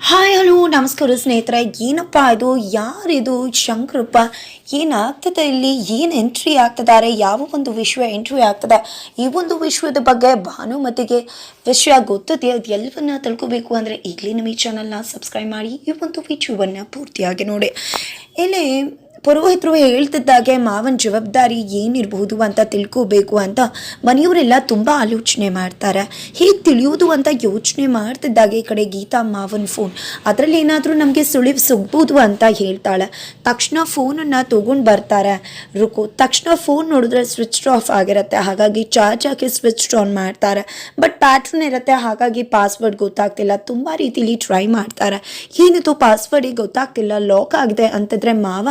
Hi hello ನಮಸ್ಕಾರ ಸ್ನೇಹಿತರೆ. ಏನಪ್ಪ ಇದು, ಯಾರಿದು ಶಂಕರಪ್ಪ, ಏನಾಗ್ತದೆ ಇಲ್ಲಿ, ಏನು ಎಂಟ್ರಿ ಆಗ್ತಿದ್ದಾರೆ, ಯಾವ ಒಂದು ವಿಷಯ ಎಂಟ್ರಿ ಆಗ್ತದೆ, ಈ ಒಂದು ವಿಷಯದ ಬಗ್ಗೆ ಭಾನುಮತಿಗೆ ವಿಷಯ ಗೊತ್ತದೆ, ಅದು ಎಲ್ಲವನ್ನ ತಿಳ್ಕೋಬೇಕು ಅಂದರೆ ಈಗಲೇ ನಮ್ಮ ಈ ಚಾನಲ್ನ ಸಬ್ಸ್ಕ್ರೈಬ್ ಮಾಡಿ ಈ ಒಂದು ವಿಷಯವನ್ನು ಪೂರ್ತಿಯಾಗಿ ನೋಡಿ. ಇಲ್ಲಿ ಪುರೋಹಿತರು ಹೇಳ್ತಿದ್ದಾಗೆ ಮಾವನ ಜವಾಬ್ದಾರಿ ಏನಿರಬಹುದು ಅಂತ ತಿಳ್ಕೋಬೇಕು ಅಂತ ಮನೆಯವರೆಲ್ಲ ತುಂಬ ಆಲೋಚನೆ ಮಾಡ್ತಾರೆ. ಹೇಗೆ ತಿಳಿಯೋದು ಅಂತ ಯೋಚನೆ ಮಾಡ್ತಿದ್ದಾಗೆ ಈ ಕಡೆ ಗೀತಾ ಮಾವನ ಫೋನ್, ಅದರಲ್ಲಿ ಏನಾದರೂ ನಮಗೆ ಸುಳಿವು ಸಿಗ್ಬೋದು ಅಂತ ಹೇಳ್ತಾಳೆ. ತಕ್ಷಣ ಫೋನನ್ನು ತೊಗೊಂಡು ಬರ್ತಾರೆ. ತಕ್ಷಣ ಫೋನ್ ನೋಡಿದ್ರೆ ಸ್ವಿಚ್ ಆಫ್ ಆಗಿರುತ್ತೆ, ಹಾಗಾಗಿ ಚಾರ್ಜ್ ಹಾಕಿ ಸ್ವಿಚ್ ಆನ್ ಮಾಡ್ತಾರೆ. ಬಟ್ ಪ್ಯಾಟ್ರನ್ ಇರುತ್ತೆ, ಹಾಗಾಗಿ ಪಾಸ್ವರ್ಡ್ ಗೊತ್ತಾಗ್ತಿಲ್ಲ. ತುಂಬ ರೀತಿಲಿ ಟ್ರೈ ಮಾಡ್ತಾರೆ. ಏನಿದು ಪಾಸ್ವರ್ಡಿಗೆ ಗೊತ್ತಾಗ್ತಿಲ್ಲ, ಲಾಕ್ ಆಗಿದೆ ಅಂತಂದರೆ ಮಾವ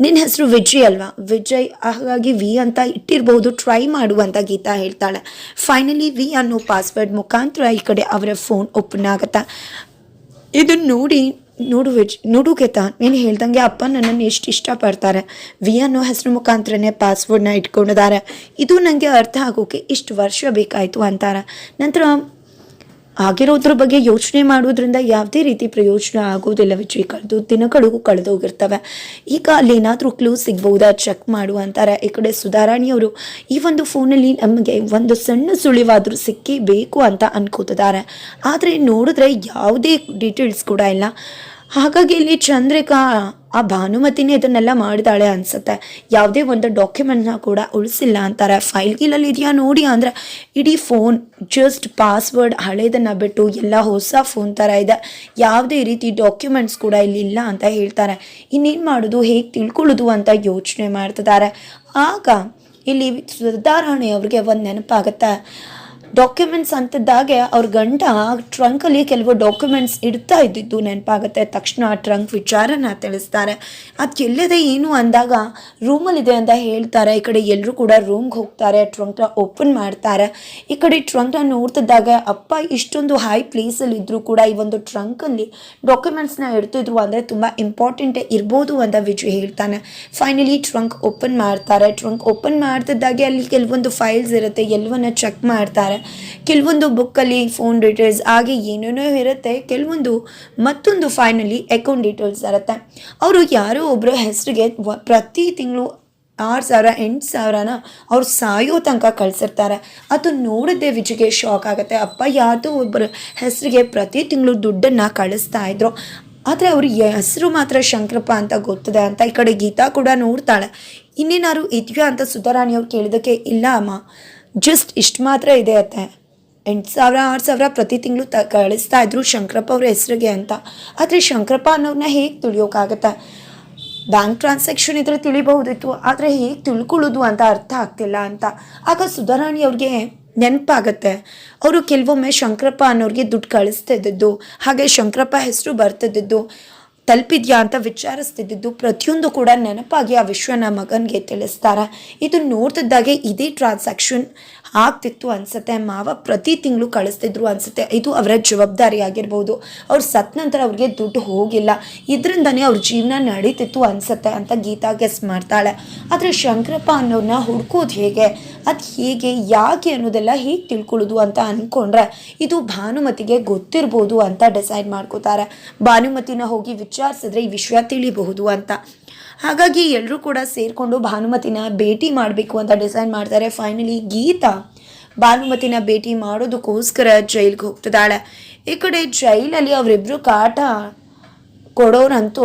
ನಿನ್ನ ಹೆಸರು ವಿಜಯ್ ಅಲ್ವಾ, ವಿಜಯ್, ಹಾಗಾಗಿ ವಿ ಅಂತ ಇಟ್ಟಿರ್ಬೋದು, ಟ್ರೈ ಮಾಡುವಂತ ಗೀತಾ ಹೇಳ್ತಾಳೆ. ಫೈನಲಿ ವಿ ಅನ್ನೋ ಪಾಸ್ವರ್ಡ್ ಮುಖಾಂತರ ಈ ಕಡೆ ಅವರ ಫೋನ್ ಓಪನ್ ಆಗುತ್ತೆ. ಇದನ್ನು ನೋಡು ಗೀತಾ, ನೀನು ಹೇಳ್ದಂಗೆ ಅಪ್ಪ ನನ್ನನ್ನು ಎಷ್ಟು ಇಷ್ಟಪಡ್ತಾರೆ, ವಿ ಅನ್ನೋ ಹೆಸರು ಮುಖಾಂತರನೇ ಪಾಸ್ವರ್ಡ್ನ ಇಟ್ಕೊಂಡಿದ್ದಾರೆ. ಇದು ನನಗೆ ಅರ್ಥ ಆಗೋಕೆ ಇಷ್ಟು ವರ್ಷ ಬೇಕಾಯಿತು ಅಂತಾರೆ. ನಂತರ ಆಗಿರೋದ್ರ ಬಗ್ಗೆ ಯೋಚನೆ ಮಾಡೋದ್ರಿಂದ ಯಾವುದೇ ರೀತಿ ಪ್ರಯೋಜನ ಆಗೋದಿಲ್ಲ ವಿಜಯ್, ದಿನಗಳು ಕಳೆದೋಗಿರ್ತವೆ. ಈಗ ಅಲ್ಲಿ ಏನಾದರೂ ಕ್ಲೂ ಸಿಗ್ಬಹುದಾ ಚೆಕ್ ಮಾಡು ಅಂತಾರೆ. ಈ ಕಡೆ ಸುಧಾರಾಣಿಯವರು ಈ ಒಂದು ಫೋನಲ್ಲಿ ನಮಗೆ ಒಂದು ಸಣ್ಣ ಸುಳಿವಾದರೂ ಸಿಕ್ಕಿ ಬೇಕು ಅಂತ ಅನ್ಕೋತಿದ್ದಾರೆ. ಆದರೆ ನೋಡಿದ್ರೆ ಯಾವುದೇ ಡೀಟೇಲ್ಸ್ ಕೂಡ ಇಲ್ಲ. ಹಾಗಾಗಿ ಇಲ್ಲಿ ಚಂದ್ರಿಕಾ ಆ ಭಾನುಮತಿನೇ ಇದನ್ನೆಲ್ಲ ಮಾಡಿದಾಳೆ ಅನ್ಸುತ್ತೆ. ಯಾವುದೇ ಒಂದು ಡಾಕ್ಯುಮೆಂಟ್ನ ಕೂಡ ಉಳಿಸಿಲ್ಲ ಅಂತಾರೆ. ಫೈಲ್ ಗೀಲಲ್ಲಿ ಇದೆಯಾ ನೋಡಿ ಅಂದರೆ ಇಡೀ ಫೋನ್ ಜಸ್ಟ್ ಪಾಸ್ವರ್ಡ್ ಹಳೇದನ್ನು ಬಿಟ್ಟು ಎಲ್ಲ ಹೊಸ ಫೋನ್ ಥರ ಇದೆ, ಯಾವುದೇ ರೀತಿ ಡಾಕ್ಯುಮೆಂಟ್ಸ್ ಕೂಡ ಇಲ್ಲಿ ಇಲ್ಲ ಅಂತ ಹೇಳ್ತಾರೆ. ಇನ್ನೇನು ಮಾಡೋದು, ಹೇಗೆ ತಿಳ್ಕೊಳ್ಳೋದು ಅಂತ ಯೋಚನೆ ಮಾಡ್ತಿದ್ದಾರೆ. ಆಗ ಇಲ್ಲಿ ಸುಧಾರಾಣಿ ಅವ್ರಿಗೆ ಒಂದು ನೆನಪಾಗುತ್ತೆ. ಡಾಕ್ಯುಮೆಂಟ್ಸ್ ಅಂತಿದ್ದಾಗೆ ಅವ್ರ ಗಂಡ ಟ್ರಂಕಲ್ಲಿ ಕೆಲವು ಡಾಕ್ಯುಮೆಂಟ್ಸ್ ಇಡ್ತಾ ಇದ್ದಿದ್ದು ನೆನಪಾಗುತ್ತೆ. ತಕ್ಷಣ ಆ ಟ್ರಂಕ್ ವಿಚಾರನ ತಿಳಿಸ್ತಾರೆ. ಅದು ಎಲ್ಲಿದೆ ಏನು ಅಂದಾಗ ರೂಮಲ್ಲಿದೆ ಅಂತ ಹೇಳ್ತಾರೆ. ಈ ಕಡೆ ಎಲ್ಲರೂ ಕೂಡ ರೂಮ್ಗೆ ಹೋಗ್ತಾರೆ, ಟ್ರಂಕ್ನ ಓಪನ್ ಮಾಡ್ತಾರೆ. ಈ ಕಡೆ ಟ್ರಂಕ್ನ ನೋಡ್ತಿದ್ದಾಗ ಅಪ್ಪ ಇಷ್ಟೊಂದು ಹೈ ಪ್ಲೇಸಲ್ಲಿ ಇದ್ದರೂ ಕೂಡ ಈ ಒಂದು ಟ್ರಂಕಲ್ಲಿ ಡಾಕ್ಯುಮೆಂಟ್ಸ್ನ ಇಡ್ತಿದ್ರು ಅಂದರೆ ತುಂಬ ಇಂಪಾರ್ಟೆಂಟೇ ಇರ್ಬೋದು ಅಂತ ವಿಜಯ್ ಹೇಳ್ತಾನೆ. ಫೈನಲಿ ಟ್ರಂಕ್ ಓಪನ್ ಮಾಡ್ತಾರೆ. ಟ್ರಂಕ್ ಓಪನ್ ಮಾಡ್ತಿದ್ದಾಗೆ ಅಲ್ಲಿ ಕೆಲವೊಂದು ಫೈಲ್ಸ್ ಇರುತ್ತೆ, ಎಲ್ಲವನ್ನ ಚೆಕ್ ಮಾಡ್ತಾರೆ. ಕೆಲವೊಂದು ಬುಕ್ಕಲ್ಲಿ ಫೋನ್ ಡೀಟೇಲ್ಸ್ ಹಾಗೆ ಏನೇನೋ ಇರುತ್ತೆ, ಕೆಲವೊಂದು ಮತ್ತೊಂದು ಫೈನಲ್ಲಿ ಅಕೌಂಟ್ ಡೀಟೇಲ್ಸ್ ಇರುತ್ತೆ. ಅವರು ಯಾರೋ ಒಬ್ಬರ ಹೆಸರಿಗೆ ಪ್ರತಿ ತಿಂಗಳು 6,000 8,000ನ ಅವ್ರು ಸಾಯೋ ತನಕ ಕಳಿಸಿರ್ತಾರೆ. ಅದು ನೋಡಿದ್ದೆ ವಿಜಯ್ಗೆ ಶಾಕ್ ಆಗುತ್ತೆ. ಅಪ್ಪ ಯಾರ್ದೋ ಒಬ್ಬರ ಹೆಸರಿಗೆ ಪ್ರತಿ ತಿಂಗಳು ದುಡ್ಡನ್ನು ಕಳಿಸ್ತಾ ಇದ್ರು, ಆದರೆ ಅವ್ರ ಹೆಸರು ಮಾತ್ರ ಶಂಕರಪ್ಪ ಅಂತ ಗೊತ್ತಿದೆ ಅಂತ ಈ ಕಡೆ ಗೀತಾ ಕೂಡ ನೋಡ್ತಾಳೆ. ಇನ್ನೇನಾದ್ರು ಇದೆಯಾ ಅಂತ ಸುಧಾರಾಣಿಯವ್ರು ಕೇಳಿದಕ್ಕೆ ಇಲ್ಲ ಅಮ್ಮ, ಜಸ್ಟ್ ಇಷ್ಟು ಮಾತ್ರ ಇದೆ ಅತ್ತೆ, 8,000 6,000 ಪ್ರತಿ ತಿಂಗಳು ಕಳಿಸ್ತಾ ಇದ್ರು ಶಂಕರಪ್ಪ ಅವ್ರ ಹೆಸರಿಗೆ ಅಂತ. ಆದರೆ ಶಂಕರಪ್ಪ ಅನ್ನೋರನ್ನ ಹೇಗೆ ತಿಳಿಯೋಕ್ಕಾಗತ್ತೆ, ಬ್ಯಾಂಕ್ ಟ್ರಾನ್ಸಾಕ್ಷನ್ ಇದ್ರೆ ತಿಳಿಬಹುದಿತ್ತು, ಆದರೆ ಹೇಗೆ ತಿಳ್ಕೊಳ್ಳೋದು ಅಂತ ಅರ್ಥ ಆಗ್ತಿಲ್ಲ ಅಂತ. ಆಗ ಸುಧಾರಾಣಿ ಅವ್ರಿಗೆ ನೆನಪಾಗತ್ತೆ, ಅವರು ಕೆಲವೊಮ್ಮೆ ಶಂಕರಪ್ಪ ಅನ್ನೋರಿಗೆ ದುಡ್ಡು ಕಳಿಸ್ತಿದ್ದು, ಹಾಗೆ ಶಂಕರಪ್ಪ ಹೆಸರು ಬರ್ತಿದ್ದು, ತಲುಪಿದ್ಯಾ ಅಂತ ವಿಚಾರಿಸ್ತಿದ್ದು, ಪ್ರತಿಯೊಂದು ಕೂಡ ನೆನಪಾಗಿ ಆ ವಿಶ್ವನ ಮಗನಿಗೆ ತಿಳಿಸ್ತಾರೆ. ಇದು ನೋಡ್ತಿದ್ದಾಗೆ ಇದೇ ಟ್ರಾನ್ಸಾಕ್ಷನ್ ಆಗ್ತಿತ್ತು ಅನ್ಸುತ್ತೆ. ಮಾವ ಪ್ರತಿ ತಿಂಗಳು ಕಳಿಸ್ತಿದ್ರು ಅನ್ಸುತ್ತೆ. ಇದು ಅವರ ಜವಾಬ್ದಾರಿ ಆಗಿರ್ಬೋದು. ಅವ್ರು ಸತ್ತ ನಂತರ ಅವ್ರಿಗೆ ದುಡ್ಡು ಹೋಗಿಲ್ಲ, ಇದರಿಂದನೇ ಅವ್ರ ಜೀವನ ನಡೀತಿತ್ತು ಅನ್ಸುತ್ತೆ ಅಂತ ಗೀತಾ ಗೆಸ್ ಮಾಡ್ತಾಳೆ. ಆದರೆ ಶಂಕರಪ್ಪ ಅನ್ನೋರನ್ನ ಹುಡ್ಕೋದು ಹೇಗೆ, ಅದು ಹೇಗೆ, ಯಾಕೆ ಅನ್ನೋದೆಲ್ಲ ಹೇಗೆ ತಿಳ್ಕೊಳ್ಳೋದು ಅಂತ ಅಂದ್ಕೊಂಡ್ರೆ ಇದು ಭಾನುಮತಿಗೆ ಗೊತ್ತಿರ್ಬೋದು ಅಂತ ಡಿಸೈಡ್ ಮಾಡ್ಕೋತಾರೆ. ಭಾನುಮತಿನ ಹೋಗಿ ವಿಚಾರಿಸಿದ್ರೆ ಈ ವಿಷಯ ತಿಳಿಬಹುದು ಅಂತ. ಹಾಗಾಗಿ ಎಲ್ಲರೂ ಕೂಡ ಸೇರಿಕೊಂಡು ಭಾನುಮತಿನ ಭೇಟಿ ಮಾಡಬೇಕು ಅಂತ ಡಿಸೈಡ್ ಮಾಡ್ತಾರೆ. ಫೈನಲಿ ಗೀತಾ ಭಾನುಮತಿನ ಭೇಟಿ ಮಾಡೋದಕ್ಕೋಸ್ಕರ ಜೈಲ್ಗೆ ಹೋಗ್ತಿದ್ದಾಳೆ. ಈ ಕಡೆ ಜೈಲಲ್ಲಿ ಅವರಿಬ್ಬರು ಕಾಟ ಕೊಡೋರಂತೂ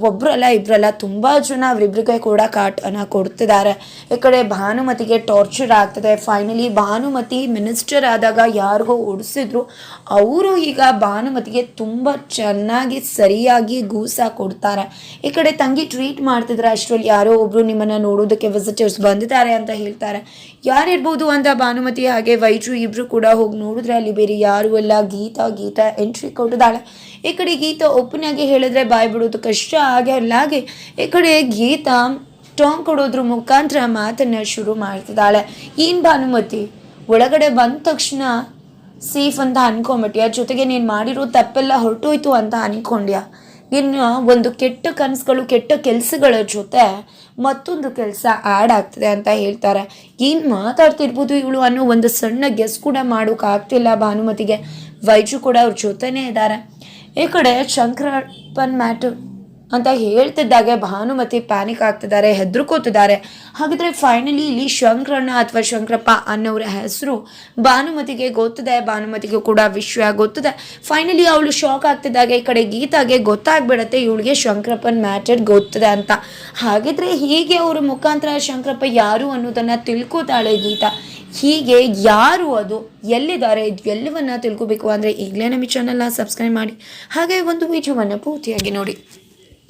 ಒಬ್ಬರಲ್ಲ ಇಬ್ಬರಲ್ಲ ತುಂಬ ಜನ ಅವರಿಬ್ಬರಿಗೆ ಕೂಡ ಕಾಟನ ಕೊಡ್ತಿದ್ದಾರೆ. ಈ ಕಡೆ ಭಾನುಮತಿಗೆ ಟಾರ್ಚರ್ ಆಗ್ತದೆ. ಫೈನಲಿ ಭಾನುಮತಿ ಮಿನಿಸ್ಟರ್ ಆದಾಗ ಯಾರಿಗೋ ಓಡಿಸಿದ್ರು, ಅವರು ಈಗ ಭಾನುಮತಿಗೆ ತುಂಬ ಚೆನ್ನಾಗಿ ಸರಿಯಾಗಿ ಗೂಸ ಕೊಡ್ತಾರೆ. ಈ ಕಡೆ ತಂಗಿ ಟ್ರೀಟ್ ಮಾಡ್ತಿದ್ರೆ ಅಷ್ಟರಲ್ಲಿ ಯಾರೋ ಒಬ್ಬರು ನಿಮ್ಮನ್ನು ನೋಡೋದಕ್ಕೆ ವಿಸಿಟರ್ಸ್ ಬಂದಿದ್ದಾರೆ ಅಂತ ಹೇಳ್ತಾರೆ. ಯಾರಿರ್ಬೋದು ಅಂತ ಭಾನುಮತಿ ಹಾಗೆ ವೈಜು ಇಬ್ಬರು ಕೂಡ ಹೋಗಿ ನೋಡಿದ್ರೆ ಅಲ್ಲಿ ಬೇರೆ ಯಾರು ಎಲ್ಲ ಗೀತಾ ಎಂಟ್ರಿ ಕೊಟ್ಟಿದ್ದಾಳೆ. ಈ ಕಡೆ ಗೀತಾ ಒಪ್ಪನಾಗಿ ಹೇಳಿದ್ರೆ ಬಾಯ್ ಬಿಡೋದು ಕಷ್ಟ, ಹಾಗೆ ಈ ಕಡೆ ಗೀತಾ ಟಾಂಗ್ ಕೊಡೋದ್ರ ಮುಖಾಂತರ ಮಾತನ್ನ ಶುರು ಮಾಡ್ತಿದ್ದಾಳೆ. ಏನು ಭಾನುಮತಿ, ಒಳಗಡೆ ಬಂದ ತಕ್ಷಣ ಸೇಫ್ ಅಂತ ಅನ್ಕೊಂಬಿಟ್ಯಾ, ಜೊತೆಗೆ ನೀನು ಮಾಡಿರೋ ತಪ್ಪೆಲ್ಲ ಹೊರಟೋಯ್ತು ಅಂತ ಅನ್ಕೊಂಡ್ಯಾ, ಇನ್ನು ಒಂದು ಕೆಟ್ಟ ಕನಸುಗಳು ಕೆಟ್ಟ ಕೆಲಸಗಳ ಜೊತೆ ಮತ್ತೊಂದು ಕೆಲಸ ಆ್ಯಡ್ ಆಗ್ತದೆ ಅಂತ ಹೇಳ್ತಾರೆ. ಏನು ಮಾತಾಡ್ತಿರ್ಬೋದು ಇವಳು ಅನ್ನೋ ಒಂದು ಸಣ್ಣ ಗೆಸ್ ಕೂಡ ಮಾಡೋಕ್ಕಾಗ್ತಿಲ್ಲ ಭಾನುಮತಿಗೆ. ವೈಜು ಕೂಡ ಅವ್ರ ಜೊತೆನೇ ಇದ್ದಾರೆ. ಈ ಕಡೆ ಶಂಕರಪ್ಪನ್ ಮ್ಯಾಟರ್ ಅಂತ ಹೇಳ್ತಿದ್ದಾಗೆ ಭಾನುಮತಿ ಪ್ಯಾನಿಕ್ ಆಗ್ತಿದ್ದಾರೆ, ಹೆದರ್ಕೋತಿದ್ದಾರೆ. ಹಾಗಿದ್ರೆ ಫೈನಲಿ ಇಲ್ಲಿ ಶಂಕರಣ್ಣ ಅಥವಾ ಶಂಕರಪ್ಪ ಅನ್ನೋರ ಹೆಸರು ಭಾನುಮತಿಗೆ ಗೊತ್ತಿದೆ, ಭಾನುಮತಿಗೂ ಕೂಡ ವಿಷಯ ಗೊತ್ತಿದೆ. ಫೈನಲಿ ಅವಳು ಶಾಕ್ ಆಗ್ತಿದ್ದಾಗೆ ಈ ಕಡೆ ಗೀತಾಗೆ ಗೊತ್ತಾಗ್ಬಿಡತ್ತೆ ಇವಳಿಗೆ ಶಂಕರಪ್ಪನ್ ಮ್ಯಾಟರ್ ಗೊತ್ತಿದೆ ಅಂತ. ಹಾಗಿದ್ರೆ ಹೀಗೆ ಅವರ ಮುಖಾಂತರ ಶಂಕರಪ್ಪ ಯಾರು ಅನ್ನೋದನ್ನ ತಿಳ್ಕೋತಾಳೆ ಗೀತಾ. ಹೀಗೆ ಯಾರು, ಅದು ಎಲ್ಲಿದ್ದಾರೆ, ಎಲ್ಲವನ್ನ ತಿಳ್ಕೋಬೇಕು ಅಂದರೆ ಈಗಲೇ ನಮ್ಮ ಚಾನಲ್ನ ಸಬ್ಸ್ಕ್ರೈಬ್ ಮಾಡಿ, ಹಾಗೆ ಒಂದು ವಿಡಿಯೋವನ್ನು ಪೂರ್ತಿಯಾಗಿ ನೋಡಿ.